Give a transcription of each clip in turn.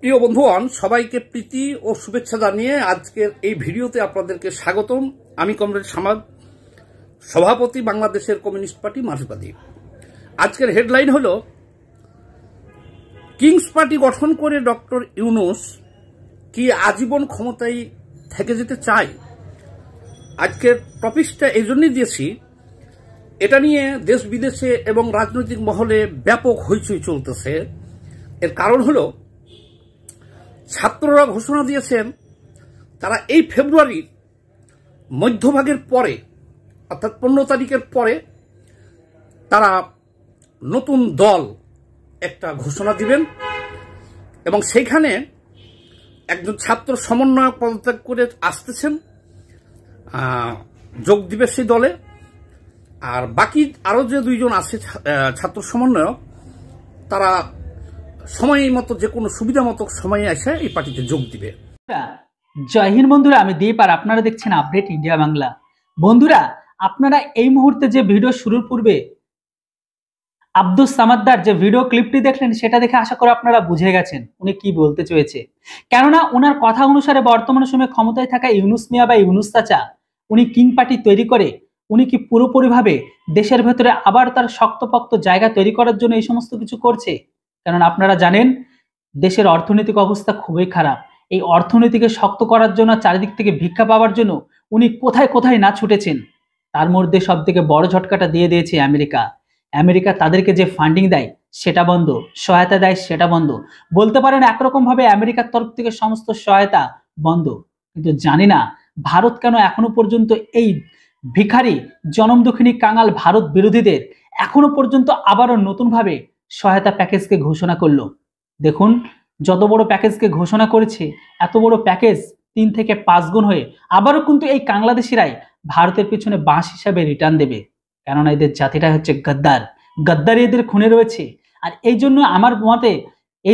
প্রিয় বন্ধুগণ, সবাইকে প্রীতি ও শুভেচ্ছা জানিয়ে আজকের এই ভিডিওতে আপনাদেরকে স্বাগতম। আমি কমরেড সামাদ, সভাপতি বাংলাদেশের কমিউনিস্ট পার্টি মার্ক্সবাদী। আজকের হেডলাইন হল কিংস পার্টি গঠন করে ডক্টর ইউনূস কি আজীবন ক্ষমতায় থেকে যেতে চায়। আজকের টপিকটা এই জন্যই দিয়েছি, এটা নিয়ে দেশ বিদেশে এবং রাজনৈতিক মহলে ব্যাপক হইচই চলতেছে। এর কারণ হলো ছাত্ররা ঘোষণা দিয়েছেন তারা এই ফেব্রুয়ারির মধ্যভাগের পরে অর্থাৎ 15 তারিখের পরে তারা নতুন দল একটা ঘোষণা দিবেন এবং সেইখানে একজন ছাত্র সমন্বয়ক পদত্যাগ করে আসতেছেন, যোগ দিবে সেই দলে। আর বাকি আরো যে দুইজন আছে ছাত্র সমন্বয়ক, তারা সময় মতো যে কোনো সুবিধা মতো সময়ে এসে এই পার্টিতে যোগ দিবে। জয় হিন্দ বন্ধুরা, আমি দীপ আর আপনারা দেখছেন আপডেট ইন্ডিয়া বাংলা। বন্ধুরা, আপনারা এই মুহূর্তে যে ভিডিও শুরুর পূর্বে আব্দুস সামাদ্দার যে ভিডিও ক্লিপটি দেখলেন, সেটা দেখে আশা করি আপনারা বুঝে গেছেন উনি কি বলতে চেয়েছে। কেননা ওনার কথা অনুসারে বর্তমান সময়ে ক্ষমতায় থাকা ইউনূস মিয়া বা ইউনূস চাচা, উনি কিং পার্টি তৈরি করে উনি কি পুরোপুরিভাবে দেশের ভেতরে আবার তার শক্তপোক্ত জায়গা তৈরি করার জন্য এই সমস্ত কিছু করছে। কারণ আপনারা জানেন দেশের অর্থনৈতিক অবস্থা খুবই খারাপ। এই অর্থনীতিকে শক্ত করার জন্য, চারিদিক থেকে ভিক্ষা পাওয়ার জন্য উনি কোথায় কোথায় না ছুটেছেন। তার মধ্যে সব থেকে বড় ঝটকাটা দিয়ে দিয়েছে আমেরিকা। আমেরিকা তাদেরকে যে ফান্ডিং দেয় সেটা বন্ধ, সহায়তা দেয় সেটা বন্ধ। বলতে পারেন একরকম ভাবে আমেরিকার তরফ থেকে সমস্ত সহায়তা বন্ধ। কিন্তু জানি না ভারত কেন এখনো পর্যন্ত এই ভিখারি জনমদুখিনী কাঙাল ভারত বিরোধীদের এখনো পর্যন্ত আবারও নতুন ভাবে সহায়তা প্যাকেজকে ঘোষণা করলো। দেখুন, যত বড় প্যাকেজকে ঘোষণা করেছে, এত বড় প্যাকেজ 3 থেকে 5 গুণ হয়ে আবারও কিন্তু এই বাংলাদেশিরাই ভারতের পিছনে বাঁশ হিসাবে রিটার্ন দেবে। কেননা এদের জাতিটা হচ্ছে গদ্দার, গদ্দারি এদের খুনে রয়েছে। আর এই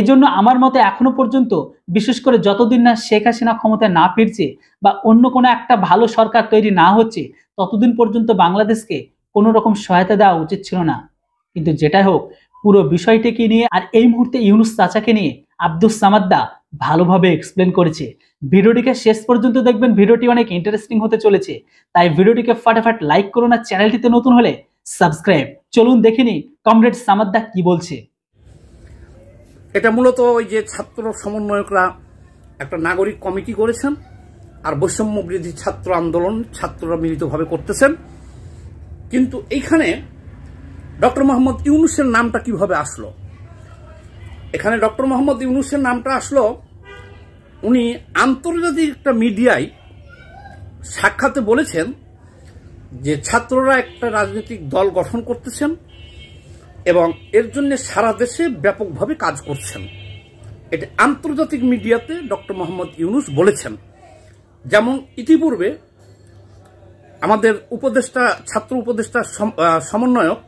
জন্য আমার মতে এখনো পর্যন্ত, বিশেষ করে যতদিন না শেখ হাসিনা ক্ষমতায় না ফিরছে বা অন্য কোনো একটা ভালো সরকার তৈরি না হচ্ছে, ততদিন পর্যন্ত বাংলাদেশকে কোনো রকম সহায়তা দেওয়া উচিত ছিল না। কিন্তু যেটাই হোক, পুরো বিষয়টিকে নিয়ে আর এই মুহূর্তে ইউনূস চাচাকে নিয়ে আব্দুস সামাদ্দা ভালোভাবে এক্সপ্লেন করেছে। ভিডিওটিকে শেষ পর্যন্ত দেখবেন, ভিডিওটি অনেক ইন্টারেস্টিং হতে চলেছে। তাই ভিডিওটিকে ফাটাফাট লাইক করুন, আর চ্যানেলটিতে নতুন হলে সাবস্ক্রাইব। চলুন দেখিনি কমরেড সামাদ্দা কি বলছে। এটা মূলত ওই যে ছাত্র সমন্বয়করা একটা নাগরিক কমিটি করেছেন, আর বৈষম্য বিরোধী ছাত্র আন্দোলন ছাত্ররা মিলিতভাবে করতেছেন। কিন্তু এইখানে ডক্টর মোহাম্মদ ইউনূসের নামটা কিভাবে আসলো? এখানে ডক্টর মোহাম্মদ ইউনূসের নামটা আসলো, উনি আন্তর্জাতিক একটা মিডিয়ায় সাক্ষাতে বলেছেন যে ছাত্ররা একটা রাজনৈতিক দল গঠন করতেছেন এবং এর জন্য সারা দেশে ব্যাপকভাবে কাজ করছেন। এটা আন্তর্জাতিক মিডিয়াতে ডক্টর মোহাম্মদ ইউনূস বলেছেন। যেমন ইতিপূর্বে আমাদের ছাত্র উপদেষ্টা সমন্বয়ক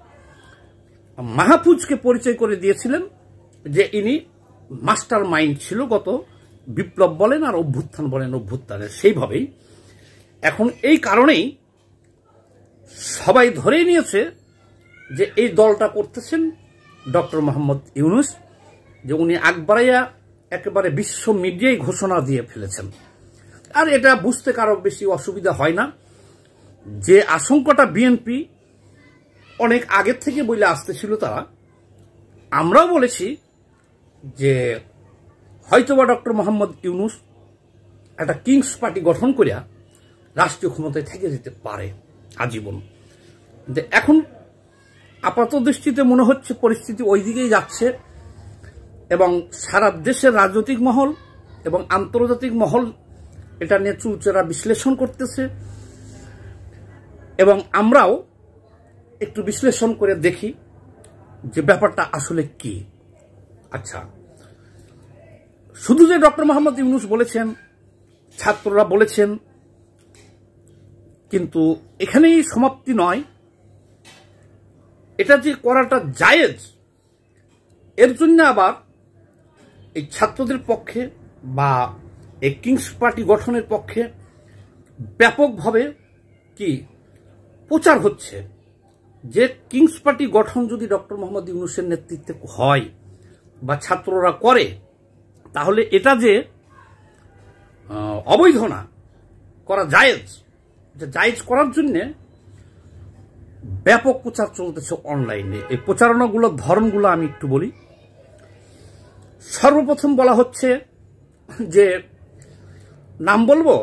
মাহফুজকে পরিচয় করে দিয়েছিলেন যে ইনি মাস্টার মাইন্ড ছিল গত বিপ্লব বলেন আর অভ্যুত্থান বলেন অভ্যুত্থানের। সেইভাবেই এখন এই কারণেই সবাই ধরেই নিয়েছে যে এই দলটা করতেছেন ডক্টর মোহাম্মদ ইউনূস, যে উনি আগবাড়াইয়া একেবারে বিশ্ব মিডিয়ায় ঘোষণা দিয়ে ফেলেছেন। আর এটা বুঝতে কারো বেশি অসুবিধা হয় না। যে আশঙ্কাটা বিএনপি অনেক আগের থেকে বলে আসতেছিল, তারা আমরাও বলেছি যে হয়তোবা ডক্টর মোহাম্মদ ইউনূস একটা কিংস পার্টি গঠন করিয়া রাষ্ট্রীয় ক্ষমতায় থেকে যেতে পারে আজীবন। এখন আপাত দৃষ্টিতে মনে হচ্ছে পরিস্থিতি ওই দিকেই যাচ্ছে এবং সারা দেশের রাজনৈতিক মহল এবং আন্তর্জাতিক মহল এটা নিয়ে চুলচেরা বিশ্লেষণ করতেছে এবং আমরাও একটু বিশ্লেষণ করে দেখি যে ব্যাপারটা আসলে কি। আচ্ছা, শুধু যে ডক্টর মোহাম্মদ ইউনূস বলেছেন, ছাত্ররা বলেছেন, কিন্তু এখানেই সমাপ্তি নয়। এটা যে করাটা জায়েজ, এর জন্য আবার এই ছাত্রদের পক্ষে বা এই কিংস পার্টি গঠনের পক্ষে ব্যাপকভাবে কি প্রচার হচ্ছে যে কিংস পার্টি গঠন যদি ডক্টর মোহাম্মদ ইউনূসের নেতৃত্বে হয় বা ছাত্ররা করে, তাহলে এটা যে অবৈধ না, করা জায়েজ, জায়েজ করার জন্যে ব্যাপক প্রচার চলতেছে অনলাইনে। এই প্রচারণাগুলোর ধরনগুলো আমি একটু বলি। সর্বপ্রথম বলা হচ্ছে যে, নাম বলবো,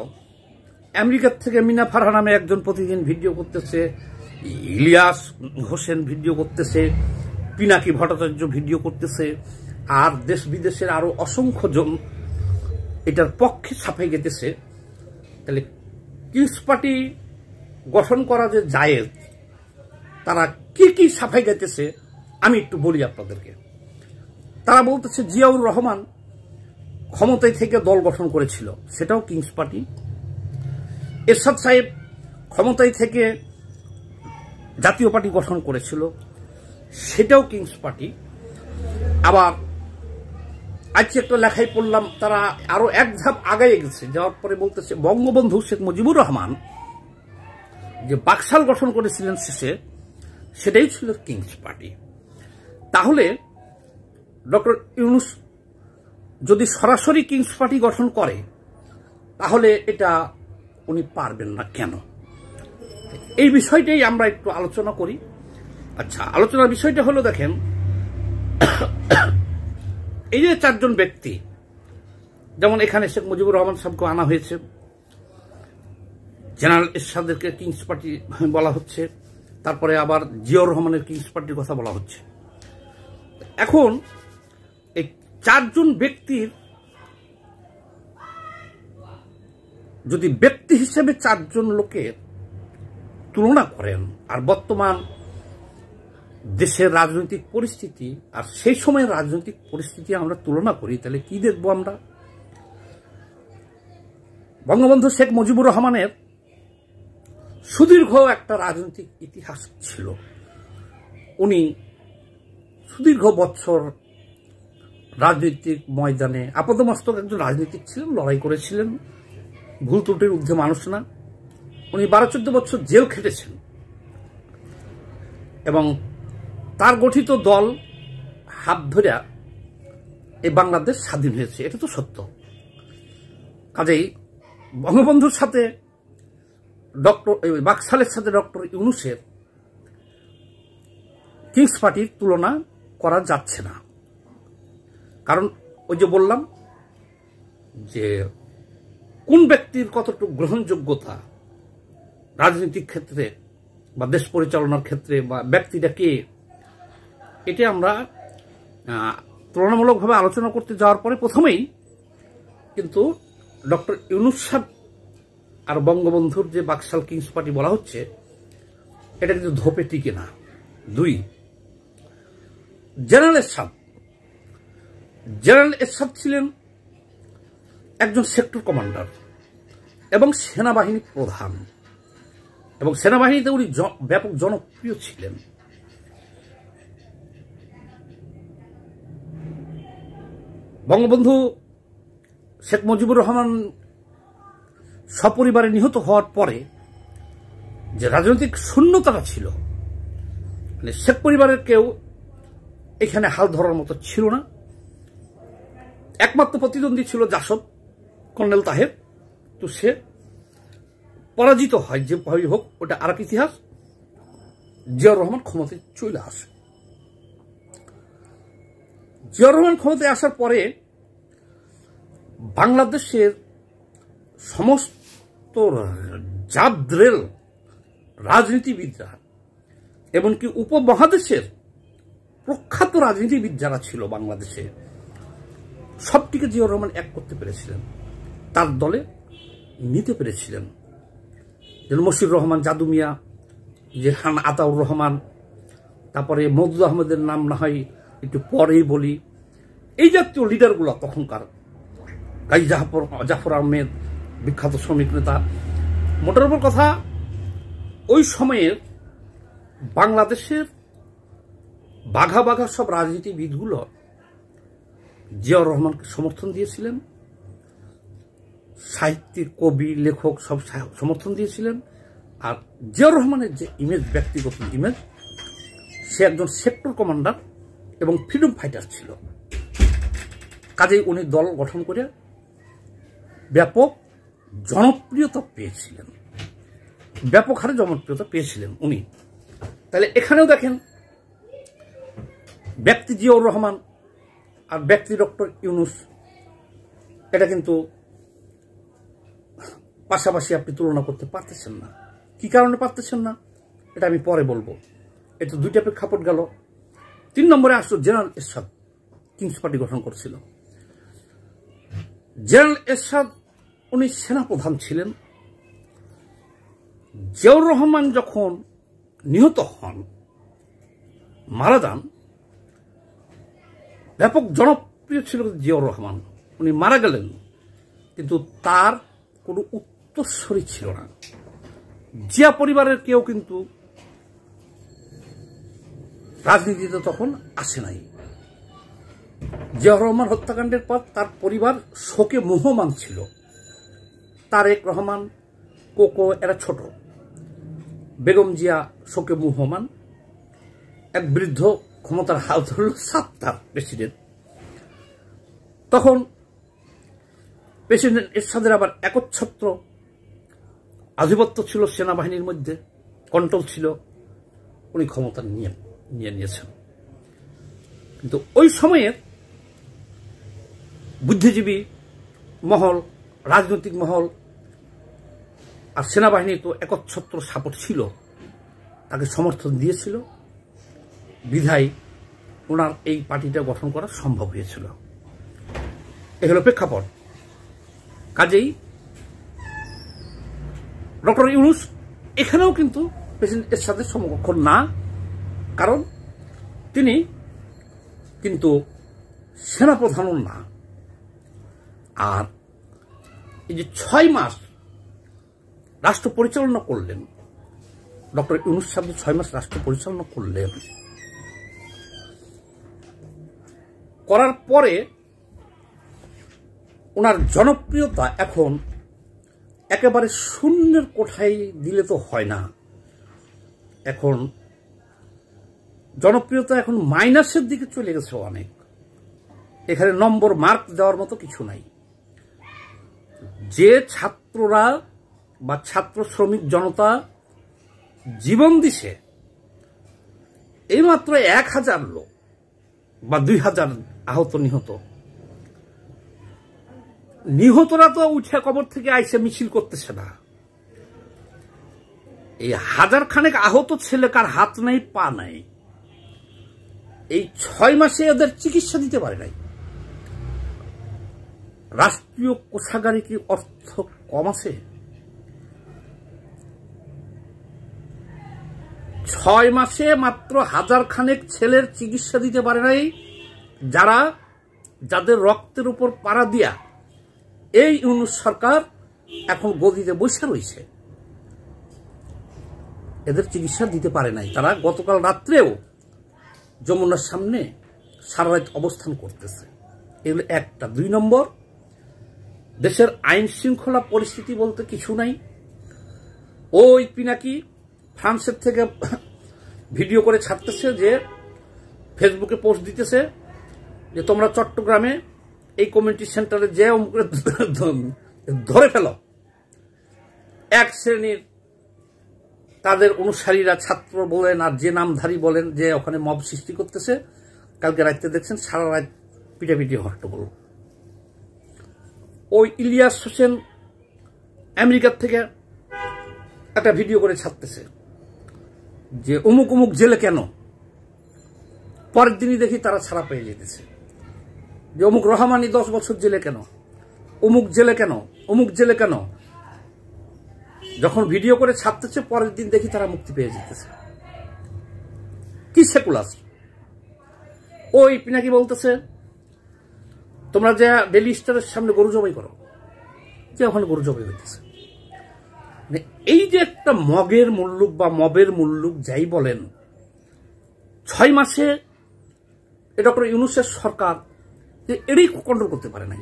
আমেরিকার থেকে মিনা ফারহা নামে একজন প্রতিদিন ভিডিও করতেছে, ইলিয়াস হোসেন ভিডিও করতেছে, পিনাকি ভট্টাচার্য ভিডিও করতেছে, আর দেশ বিদেশের আরো অসংখ্য জন এটার পক্ষে ছাপাই গেতেছে। তাহলে কিংস পার্টি গঠন করা যে জায়েজ, তারা কি কি ছাপাই গেতেছে আমি একটু বলি আপনাদেরকে। তারা বলতেছে জিয়াউর রহমান ক্ষমতায় থেকে দল গঠন করেছিল, সেটাও কিংস পার্টি। এরশাদ সাহেব ক্ষমতায় থেকে জাতীয় পার্টি গঠন করেছিল, সেটাও কিংস পার্টি। আবার আজকে একটা লেখায় পড়লাম, তারা আরো এক ধাপ আগায় গেছে, যাওয়ার পরে বলতেছে বঙ্গবন্ধু শেখ মুজিবুর রহমান যে বাকশাল গঠন করেছিলেন শেষে, সেটাই ছিল কিংস পার্টি। তাহলে ডক্টর ইউনূস যদি সরাসরি কিংস পার্টি গঠন করে, তাহলে এটা উনি পারবেন না কেন? এই বিষয়টাই আমরা একটু আলোচনা করি। আচ্ছা, আলোচনার বিষয়টা হলো, দেখেন, এই যে চারজন ব্যক্তি, যেমন এখানে শেখ মুজিবুর রহমান সাহেবকে আনা হয়েছে, জেনারেল এরশাদকে কিংস পার্টি বলা হচ্ছে, তারপরে আবার জিয়াউর রহমানের কিংস পার্টির কথা বলা হচ্ছে। এখন এই চারজন ব্যক্তির যদি ব্যক্তি হিসেবে চারজন লোকের তুলনা করেন, আর বর্তমান দেশের রাজনৈতিক পরিস্থিতি আর সেই সময়ের রাজনৈতিক পরিস্থিতি আমরা তুলনা করি, তাহলে কি দেখব আমরা? বঙ্গবন্ধু শেখ মুজিবুর রহমানের সুদীর্ঘ একটা রাজনৈতিক ইতিহাস ছিল। উনি সুদীর্ঘ বছর রাজনৈতিক ময়দানে আপাতমস্তক একজন রাজনীতিক ছিলেন, লড়াই করেছিলেন, ভুল ত্রুটির ঊর্ধ্বে মানুষ না। উনি 12-14 বছর জেল খেটেছেন এবং তার গঠিত দল হাত ধরে এই বাংলাদেশ স্বাধীন হয়েছে, এটা তো সত্য। কাজেই বঙ্গবন্ধুর সাথে বাকশালের সাথে ডক্টর ইউনূসের কিংস পার্টির তুলনা করা যাচ্ছে না। কারণ ওই যে বললাম যে কোন ব্যক্তির কতটুকু গ্রহণযোগ্যতা রাজনৈতিক ক্ষেত্রে বা দেশ পরিচালনার ক্ষেত্রে, বা ব্যক্তিটা কে, এটা আমরা তুলনামূলকভাবে আলোচনা করতে যাওয়ার পরে প্রথমেই কিন্তু ডক্টর ইউনূস সাহেব আর বঙ্গবন্ধুর যে বাকশাল কিংস পার্টি বলা হচ্ছে, এটা কিন্তু ধোপে টিকে না। 2, জেনারেল এরশাদ ছিলেন একজন সেক্টর কমান্ডার এবং সেনাবাহিনী প্রধান, এবং সেনাবাহিনীতে উনি ব্যাপক জনপ্রিয় ছিলেন। বঙ্গবন্ধু শেখ মুজিবুর রহমান সপরিবারে নিহত হওয়ার পরে যে রাজনৈতিক শূন্যতাটা ছিল, মানে শেখ পরিবারের কেউ এখানে হাল ধরার মতো ছিল না। একমাত্র প্রতিদ্বন্দ্বী ছিল জাসদ, কর্নেল তাহের। তো সে পরাজিত হয়, যেভাবেই হোক, ওটা আর এক ইতিহাস। জিয়াউর রহমান ক্ষমতায় চলে আসে। জিয়াউর রহমান ক্ষমতায় আসার পরে বাংলাদেশের সমস্ত জাদ্রেল রাজনীতিবিদরা, এমনকি উপমহাদেশের প্রখ্যাত রাজনীতিবিদ যারা ছিল বাংলাদেশে, সবটিকে জিয়াউর রহমান এক করতে পেরেছিলেন, তার দলে নিতে পেরেছিলেন। যেমন মশিউর রহমান জাদু মিয়া, জেহান আতাউর রহমান, তারপরে মওদুদ আহমেদের নাম না হয় একটু পরেই বলি। এই জাতীয় লিডারগুলো তখনকার, গাজী জাফর আহমেদ, বিখ্যাত শ্রমিক নেতা। মোটের উপর কথা, ওই সময়ের বাংলাদেশের বাঘা বাঘা সব রাজনীতিবিদগুলো জিয়াউর রহমানকে সমর্থন দিয়েছিলেন, সাহিত্যিক, কবি, লেখক সব সমর্থন দিয়েছিলেন। আর জিয়াউর রহমানের যে ইমেজ, ব্যক্তিগত ইমেজ, সে একজন সেক্টর কমান্ডার এবং ফ্রিডম ফাইটার ছিল। কাজেই উনি দল গঠন করে ব্যাপক জনপ্রিয়তা পেয়েছিলেন, ব্যাপক হারে জনপ্রিয়তা পেয়েছিলেন উনি। তাহলে এখানেও দেখেন ব্যক্তি জিয়াউর রহমান আর ব্যক্তি ডক্টর ইউনূস, এটা কিন্তু পাশাপাশি আপনি তুলনা করতে পারতেছেন না। কি কারণে পারতেছেন না এটা আমি পরে বলবো। এটা দুইটা প্রেক্ষাপট গেল। 3 নম্বরে আসলো জেনারেল এরশাদ কিংস পার্টি গঠন করছিল। জেনারেল এরশাদ উনি সেনাপ্রধান ছিলেন। জিয়াউর রহমান যখন নিহত হন, মারা যান, ব্যাপক জনপ্রিয় ছিল জিয়াউর রহমান, উনি মারা গেলেন, কিন্তু তার কোনো উত্তরসূরি ছিল না। জিয়া পরিবারের কেউ কিন্তু রাজনীতিতে তখন আসে নাই। জিয়াউর রহমান হত্যাকাণ্ডের পর তার পরিবার শোকে মুহ্যমান ছিল। তারেক রহমান, কোকো এরা ছোট, বেগম জিয়া শোকে মুহ্যমান, এক বৃদ্ধ ক্ষমতার হাল ধরল সাত্তার প্রেসিডেন্ট। তখন প্রেসিডেন্ট এরশাদের আবার একচ্ছত্র আধিপত্য ছিল সেনাবাহিনীর মধ্যে, কন্ট্রোল ছিল, উনি ক্ষমতা নিয়ে নিয়েছেন। কিন্তু ওই সময়ে বুদ্ধিজীবী মহল, রাজনৈতিক মহল আর সেনাবাহিনী তো একচ্ছত্র সাপোর্ট ছিল, তাকে সমর্থন দিয়েছিল, বিধায় ওনার এই পার্টিটা গঠন করা সম্ভব হয়েছিল। এ হলো প্রেক্ষাপট। কাজেই ডক্টর ইউনূস এখানেও কিন্তু প্রেসিডেন্টের সাথে সমকক্ষ না, কারণ তিনি কিন্তু সেনাপ্রধানও না। আর এই যে 6 মাস রাষ্ট্র পরিচালনা করলেন, ডক্টর ইউনূস সাহেব 6 মাস রাষ্ট্র পরিচালনা করলেন, করার পরে ওনার জনপ্রিয়তা এখন একেবারে শূন্যের কোঠায় দিলে তো হয় না। এখন জনপ্রিয়তা এখন মাইনাসের দিকে চলে গেছে অনেক। এখানে নম্বর মার্ক দেওয়ার মতো কিছু নাই। যে ছাত্ররা বা ছাত্র শ্রমিক জনতা জীবন দিছে, এইমাত্র 1000 লোক বা 2000 আহত নিহত, নিহতরা তো উঠে কবর থেকে আইসে মিছিল করতেছে না। এই 1000 খানেক আহত ছেলে কার হাত নাই পা নাই, এই 6 মাসে ওদের চিকিৎসা দিতে পারে নাই। রাষ্ট্রীয় কোষাগারে কি অর্থ কম আছে? 6 মাসে মাত্র 1000 খানেক ছেলের চিকিৎসা দিতে পারে নাই, যাদের রক্তের উপর পাড়া দিয়া এই ইউনূস সরকার এখন গদিতে বসে রয়েছে। এদের চিকিৎসা দিতে পারে নাই। তারা গতকাল রাত্রেও যমুনার সামনে সারা রাত অবস্থান করতেছে। এগুলো একটা। 2 নম্বর, দেশের আইন শৃঙ্খলা পরিস্থিতি বলতে কিছু নাই। ওই পিনাকি ফ্রান্সের থেকে ভিডিও করে ছাড়তেছে, যে ফেসবুকে পোস্ট দিতেছে যে তোমরা চট্টগ্রামে এই কমিউনিটি সেন্টারে যে ধরে ফেল। এক শ্রেণীর তাদের অনুসারীরা, ছাত্র বলেন আর যে নামধারী বলেন, যে ওখানে মব সৃষ্টি করতেছে। কালকে রাতে দেখছেন সারা রাত পিটাপিটি হট্টগোল। ওই ইলিয়াস হোসেন আমেরিকার থেকে একটা ভিডিও করে ছাড়তেছে যে অমুক অমুক জেলে কেন, পরের দিনই দেখি তারা ছাড়া পেয়ে যেতেছে। যে অমুক রহমানি 10 বছর জেলে কেন, অমুক জেলে কেন, অমুক জেলে কেন, যখন ভিডিও করে ছাড়তেছে পরের দিন দেখি তারা মুক্তি পেয়ে যেতেছে। কি সেকুলার। ওই পিনাকি বলতেছে তোমরা যে ডেলি স্টারের সামনে গরু জবাই করো, যে ওখানে গরু জবাই হইতেছে। এই যে একটা মগের মুল্লুক বা মবের মুল্লুক যাই বলেন, 6 মাসে ডক্টর ইউনূসের সরকার যে এটাই কন্ট্রোল করতে পারে নাই।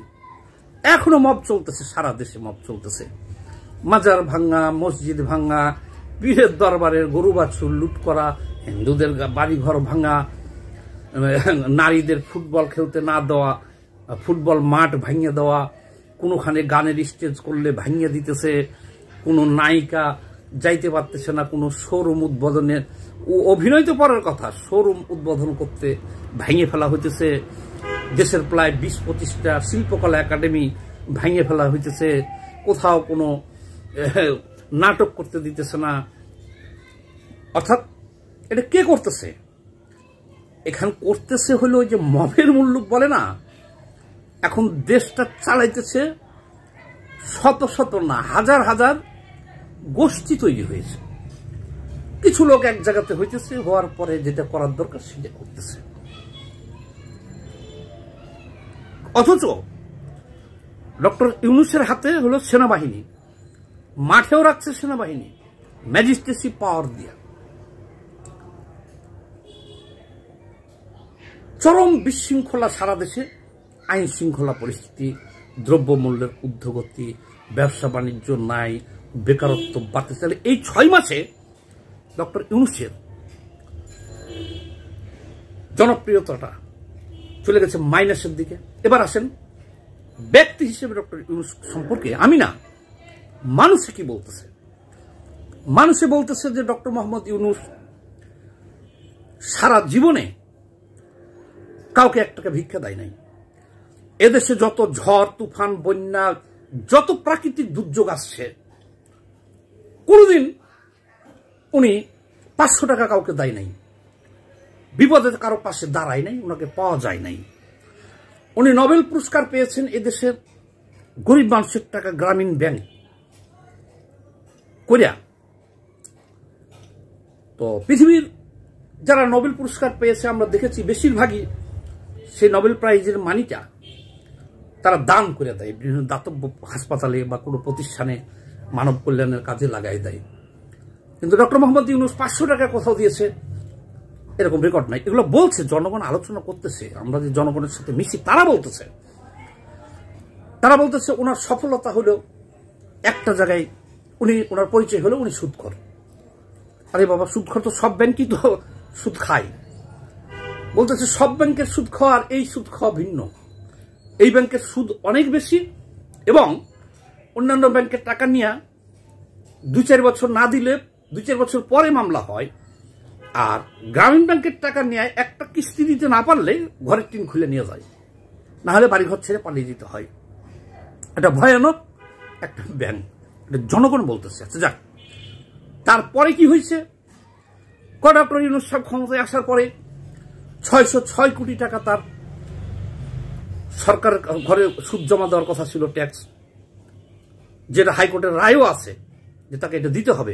এখনো মব চলতেছে, সারা দেশে মব চলতেছে। মাজার ভাঙ্গা, মসজিদ ভাঙ্গা, পীরের দরবারের গরু বাছুর লুট করা, হিন্দুদের বাড়িঘর ভাঙ্গা, নারীদের ফুটবল খেলতে না দেওয়া, ফুটবল মাঠ ভাঙিয়ে দেওয়া, কোনোখানে গানের স্টেজ করলে ভাঙিয়ে দিতেছে, কোনো নায়িকা যাইতে পারতেছে না কোনো শোরুম উদ্বোধনে, অভিনয় তো পরের কথা, শোরুম উদ্বোধন করতে ভেঙে ফেলা হইতেছে, দেশের প্রায় 20-25টা শিল্পকলা একাডেমি ভেঙে ফেলা হইতেছে, কোথাও কোনো নাটক করতে দিতেছে না। অর্থাৎ এটা কে করতেছে? এখানে করতেছে হলো ওই যে মবের মুল্লুক বলে না, এখন দেশটা চালাইতেছে শত শত না হাজার হাজার গোষ্ঠী তৈরি হয়েছে। কিছু লোক এক জায়গাতে হইতেছে, হওয়ার পরে যেটা করার দরকার সেটা করতেছে। অথচ ডক্টর ইউনূসের হাতে হলো সেনাবাহিনী, মাঠেও রাখছে সেনাবাহিনী ম্যাজিস্ট্রেসি পাওয়ার দিয়ে। চরম বিশৃঙ্খলা সারা দেশে, আইন শৃঙ্খলা পরিস্থিতি, দ্রব্যমূল্যের ঊর্ধ্বগতি, ব্যবসা বাণিজ্য নাই, বেকারত্ব বাড়তে চলে। এই 6 মাসে ডক্টর ইউনূসের জনপ্রিয়তাটা চলে গেছে মাইনাসের দিকে। এবার আসেন ব্যক্তি হিসেবে ডক্টর ইউনূস সম্পর্কে, আমি না, মানুষে কি বলতেছে। মানুষে বলতেছে যে ডক্টর মোহাম্মদ ইউনূস সারা জীবনে কাউকে 1 টাকা ভিক্ষা দেয় নাই। এদেশে যত ঝড় তুফান বন্যা যত প্রাকৃতিক দুর্যোগ আসছে, কোনদিন উনি 500 টাকা কাউকে দেয় নাই, বিপদে কারো পাশে দাঁড়ায় নাই, ওনাকে পাওয়া যায় নাই। উনি নোবেল পুরস্কার পেয়েছেন এদেশের গরিব মানুষের টাকা গ্রামীণ ব্যাংক করিয়া। তো পৃথিবীর যারা নোবেল পুরস্কার পেয়েছে আমরা দেখেছি বেশিরভাগই সেই নোবেল প্রাইজের মানিটা তারা দান করে দেয়, বিভিন্ন দাতব্য হাসপাতালে বা কোনো প্রতিষ্ঠানে মানব কল্যাণের কাজে লাগাই দেয়। কিন্তু ডক্টর মোহাম্মদ ইউনূস 500 টাকা কোথাও দিয়েছে এরকম রেকর্ড নাই। এগুলো বলছে, জনগণ আলোচনা করতেছে, আমরা যে জনগণের সাথে মিশি তারা বলতেছে ওনার সফলতা হলো একটা জায়গায়, ওনার পরিচয় হলো উনি সুদখোর। আরে বাবা, সুদখোর তো সব ব্যাংকই তো সুদ খায়। বলতেছে সব ব্যাংকের সুদ খাওয়া আর এই সুদ খাওয়া ভিন্ন। এই ব্যাংকের সুদ অনেক বেশি এবং অন্যান্য ব্যাংকের টাকা নিয়ে 2-4 বছর না দিলে 2-4 বছর পরে মামলা হয়, আর গ্রামীণ ব্যাংকের টাকা নিয়ে একটা কিস্তি দিতে না পারলে ঘরের টিন খুলে নিয়ে যায়, না হলে বাড়িঘর ছেড়ে পালিয়ে যেতে হয়। এটা ভয়ানক একটা ব্যাংক, এটা জনগণ বলতেছে। আচ্ছা যাক, তারপরে কি হয়েছে? ডক্টর ইউনূস সাহেব ক্ষমতায় আসার পরে 606 কোটি টাকা তার সরকারের ঘরে সুদ জমা দেওয়ার কথা ছিল, ট্যাক্স, যেটা হাইকোর্টের রায়ও আছে যে তাকে এটা দিতে হবে।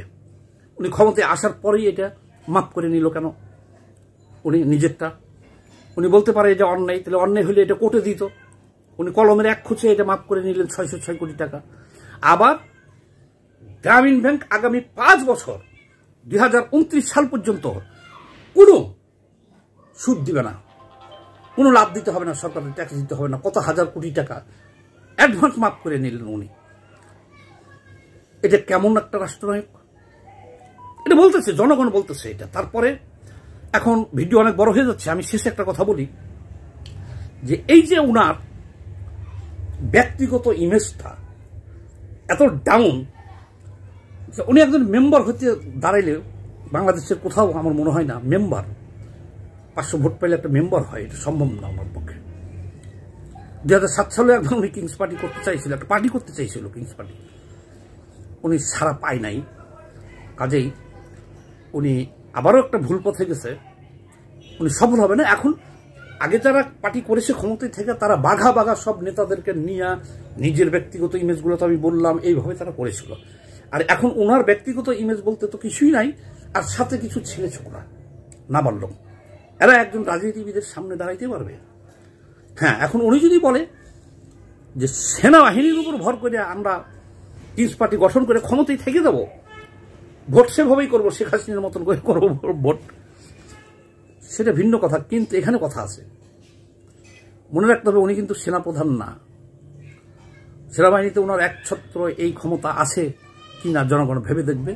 উনি ক্ষমতায় আসার পরেই এটা মাফ করে নিল কেন? উনি নিজেরটা উনি বলতে পারে এটা অন্যায়, তাহলে অন্যায় হলে এটা কোর্টে দিত। উনি কলমের 1 খুঁচে এটা মাফ করে নিলেন 606 কোটি টাকা। আবার গ্রামীণ ব্যাংক আগামী 5 বছর 2029 সাল পর্যন্ত কোনো সুদ দিবে না, কোনো লাভ দিতে হবে না, সরকারের ট্যাক্স দিতে হবে না, কত হাজার কোটি টাকা অ্যাডভান্স মাফ করে নিলেন উনি। এটা কেমন একটা রাষ্ট্রনায়ক? এটা বলতেছে, জনগণ বলতেছে এটা। তারপরে এখন ভিডিও অনেক বড় হয়ে যাচ্ছে, আমি শেষে একটা কথা বলি যে এই যে উনার ব্যক্তিগত ইমেজটা এত ডাউন, উনি একজন মেম্বার হতে দাঁড়াইলে বাংলাদেশের কোথাও আমার মনে হয় না মেম্বার 500 ভোট পাইলে একটা মেম্বার হয়, এটা সম্ভব না ওনার পক্ষে। 2007 সালে একবার উনি কিংস পার্টি করতে চাইছিল, একটা পার্টি করতে চাইছিল কিংস পার্টি, উনি সারা পায় নাই। কাজেই উনি আবারও একটা ভুল পথে গেছে, উনি সফল হবে না। এখন আগে যারা পার্টি করেছে ক্ষমতায় থেকে তারা বাঘা বাঘা সব নেতাদেরকে নিয়ে নিজের ব্যক্তিগত ইমেজগুলো তো আমি বললাম এইভাবে তারা করেছিল। আর এখন ওনার ব্যক্তিগত ইমেজ বলতে তো কিছুই নাই, আর সাথে কিছু ছেলে ছোকরা না বাড়ল, এরা একজন রাজনীতিবিদের সামনে দাঁড়াইতে পারবে? হ্যাঁ, এখন উনি যদি বলে যে সেনাবাহিনীর উপর ভর করে আমরা কিংস পার্টি গঠন করে ক্ষমতায় থেকে যাব, ভোট সেভাবেই করবো, শেখ হাসিনার মতন করে করবো ভোট, সেটা ভিন্ন কথা। কিন্তু এখানে কথা আছে, মনে রাখতে হবে উনি কিন্তু সেনাপ্রধান না। সেনাবাহিনীতে ওনার একছত্র এই ক্ষমতা আছে কি না জনগণ ভেবে দেখবে।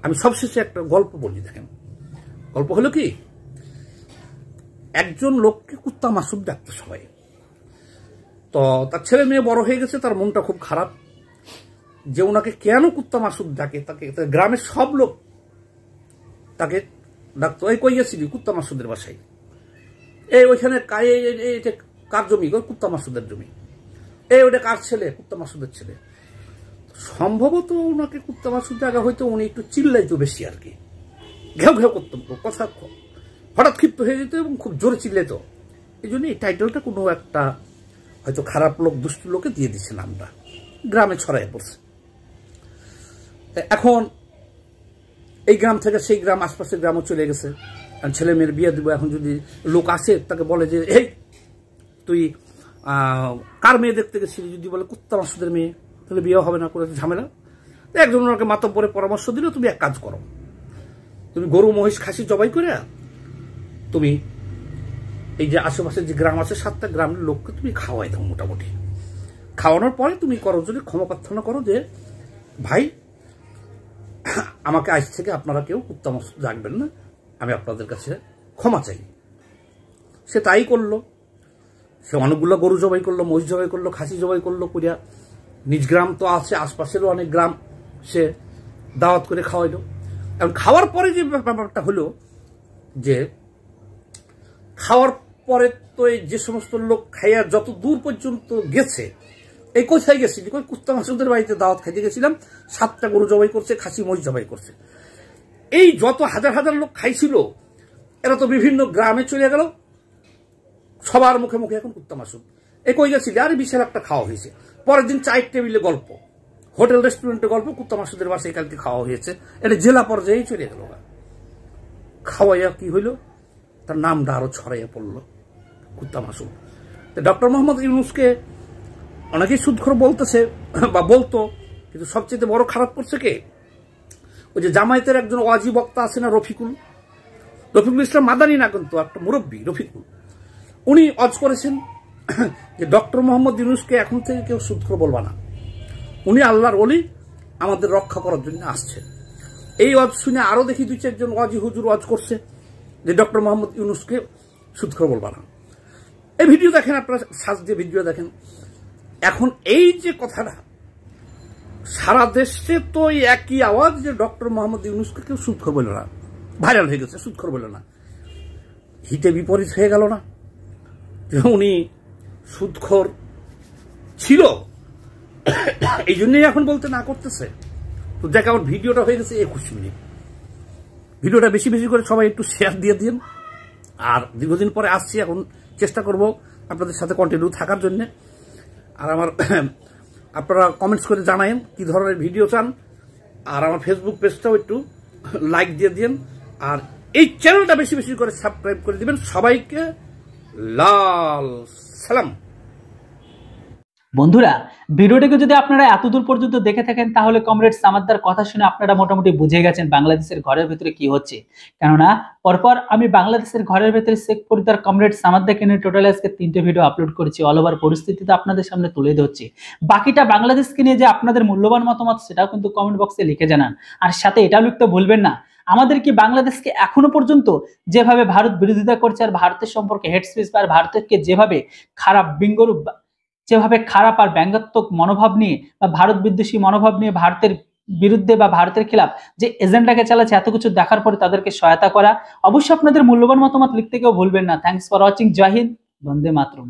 আমি সবশেষে একটা গল্প বলি, দেখেন। গল্প হলো কি, একজন লোককে কুত্তা মাসুদ ডাকতো সবাই। তো তার ছেলে মেয়ে বড় হয়ে গেছে, তার মনটা খুব খারাপ যে ওনাকে কেন কুত্তা মাসুদ ডাকে। তাকে গ্রামের সব লোক তাকে ডাকতো, এই কই গেছিলি কুত্তা মাসুদের বাসায়, এই ওইখানে কার জমি, কুত্তা মাসুদের জমি, এই ওটা কার ছেলে, কুত্তা মাসুদের ছেলে। সম্ভবত ওনাকে কুত্তা মাসুদ জায়গা হয়তো উনি একটু চিল্লাইতো বেশি আর কি, ঘেউ ঘেউ করতাম, কথা হঠাৎ ক্ষিপ্ত হয়ে যেত এবং খুব জোরে চিল্লাইত। এই জন্য এই টাইটেলটা কোনো একটা হয়তো খারাপ লোক, দুষ্ট লোকে দিয়ে দিচ্ছে নামটা, গ্রামে ছড়াই পড়ছে। এখন এই গ্রাম থেকে সেই গ্রাম, আশপাশের গ্রামও চলে গেছে। ছেলে মেয়ের বিয়ে দিব, এখন যদি লোক আসে তাকে বলে যে এই তুই কার মেয়ে দেখতে গেছিলি, যদি বলে কুত্তা মাসুদের মেয়ে, তাহলে বিয়ে হবে না, করে ঝামেলা। একজন ওনাকে মাতব্বরে পরামর্শ দিল, তুমি এক কাজ করো, তুমি গরু মহিষ খাসি জবাই করে তুমি এই যে আশেপাশের যে গ্রাম আছে 7টা গ্রামের লোককে তুমি খাওয়াই দাও। মোটামুটি খাওয়ানোর পরে তুমি করো যদি ক্ষমা প্রার্থনা করো যে ভাই আমাকে আজ থেকে আপনারা কেউ কুত্তা মাসুদ ডাকবেন না, আমি আপনাদের কাছে ক্ষমা চাই। সে তাই করলো। সে অনেকগুলো গরু জবাই করলো, মহিষ জবাই করলো, খাসি জবাই করলো, করিয়া নিজ গ্রাম তো আছে, আশপাশেরও অনেক গ্রাম সে দাওয়াত করে খাওয়াইলো। এবং খাওয়ার পরে যে ব্যাপারটা হলো যে খাওয়ার পরে তো এই যে সমস্ত লোক খাইয়া যত দূর পর্যন্ত গেছে, এই কোথায় গেছিলি, কুত্তা মাসুদের বাড়িতে দাওয়াত খাইতে গেছিলাম, 7টা গরু জবাই করছে, খাসি মহিষ জবাই করছে। এই যত হাজার হাজার লোক খাইছিল এরা তো বিভিন্ন গ্রামে চলে গেল, সবার মুখে মুখে এখন কুত্তা মাসুদ। এই কই গেছিলি, আরে বিশাল একটা খাওয়া হয়েছে। পরের দিন চায়ের টেবিলে গল্প, হোটেল রেস্টুরেন্টে গল্প, কুত্তা মাসুদের বাসায় কালকে খাওয়া হয়েছে। এটা জেলা পর্যায়েই চলে গেল। খাওয়াইয়া কি হইল, তার নামটা আরো ছড়াইয়া পড়লো কুত্তা মাসুদ। ডক্টর মোহাম্মদ ইউনূসকে অনেকেই সুদখোর বলতেছে বা বলতো, কিন্তু সবচেয়ে বড় খারাপ করছে কে, ওই যে জামায়াতের একজন ওয়াজি বক্তা আছে না, রফিকুল ইসলাম মাদানী, না কিন্তু একটা মুরব্বী রফিকুল, উনি ওয়াজ করেছেন যে ডক্টর মোহাম্মদ ইউনূসকে এখন থেকে কেউ সুদখোর বলবা না, উনি আল্লাহর ওলি, আমাদের রক্ষা করার জন্য আসছে। এই ওয়াজ শুনে আরো দেখি 2-4 জন ওয়াজি হুজুর ওয়াজ করছে যে ডক্টর মোহাম্মদ ইউনূসকে সুদখোর বলবা না। এই ভিডিও দেখেন, আপনারা সার্চ দিয়ে ভিডিও দেখেন। এখন এই যে কথাটা সারা দেশে তো একই আওয়াজ যে ডক্টর মোহাম্মদ ইউনূসকে কেউ সুদখোর বলে না, ভাইরাল হয়ে গেছে, সুদখোর বলে না। হিতে বিপরীত হয়ে গেল না যে উনি সুদখোর ছিল, এই জন্যই এখন বলতে না করতেছে। তো দেখ আমার ভিডিওটা হয়ে গেছে 21 মিনিট। ভিডিওটা বেশি বেশি করে সবাই একটু শেয়ার দিয়ে দিন। আর দীর্ঘদিন পরে আসছি, এখন চেষ্টা করব আপনাদের সাথে কন্টিনিউ থাকার জন্য। আর আমার আপনারা কমেন্টস করে জানায়েন কি ধরনের ভিডিও চান। আর আমার ফেসবুক পেজটাও একটু লাইক দিয়ে দিন। আর এই চ্যানেলটা বেশি বেশি করে সাবস্ক্রাইব করে দিবেন। সবাইকে লাল সালাম। বন্ধুরা, ভিডিওটিকে যদি আপনারা এতদূর পর্যন্ত দেখে থাকেন তাহলে কমরেড সামাদ্দার কথা শুনে আপনারা মোটামুটি বুঝে গেছেন বাংলাদেশের ঘরের ভিতরে কি হচ্ছে। কেননা পরপর আমি বাংলাদেশের ঘরের ভিতরে শেখ ফরিদার কমরেড সামাদ্দাকে নিয়ে টোটাল আজকে 3টে ভিডিও আপলোড করেছি, অল ওভার পরিস্থিতিতে আপনাদের সামনে তুলে ধরছি। বাকিটা বাংলাদেশকে নিয়ে যে আপনাদের মূল্যবান মতামত সেটাও কিন্তু কমেন্ট বক্সে লিখে জানান। আর সাথে এটাও লিখতে ভুলবেন না, আমাদের কি বাংলাদেশকে এখনো পর্যন্ত যেভাবে ভারত বিরোধিতা করছে আর ভারতের সম্পর্কে হেড স্পিচ আর ভারতকে যেভাবে খারাপ বিঙ্গরু, যেভাবে খারাপ আর ব্যঙ্গাত্মক মনোভাব নিয়ে বা ভারত বিদ্বেষী মনোভাব নিয়ে ভারতের বিরুদ্ধে বা ভারতের খেলাফ যে এজেন্ডাকে চালাচ্ছে, এত কিছু দেখার পরে তাদেরকে সহায়তা করা। অবশ্যই আপনাদের মূল্যবান মতামত লিখতে কেউ ভুলবেন না। Thanks for watching. জয় হিন্দ, বন্দে মাতরম।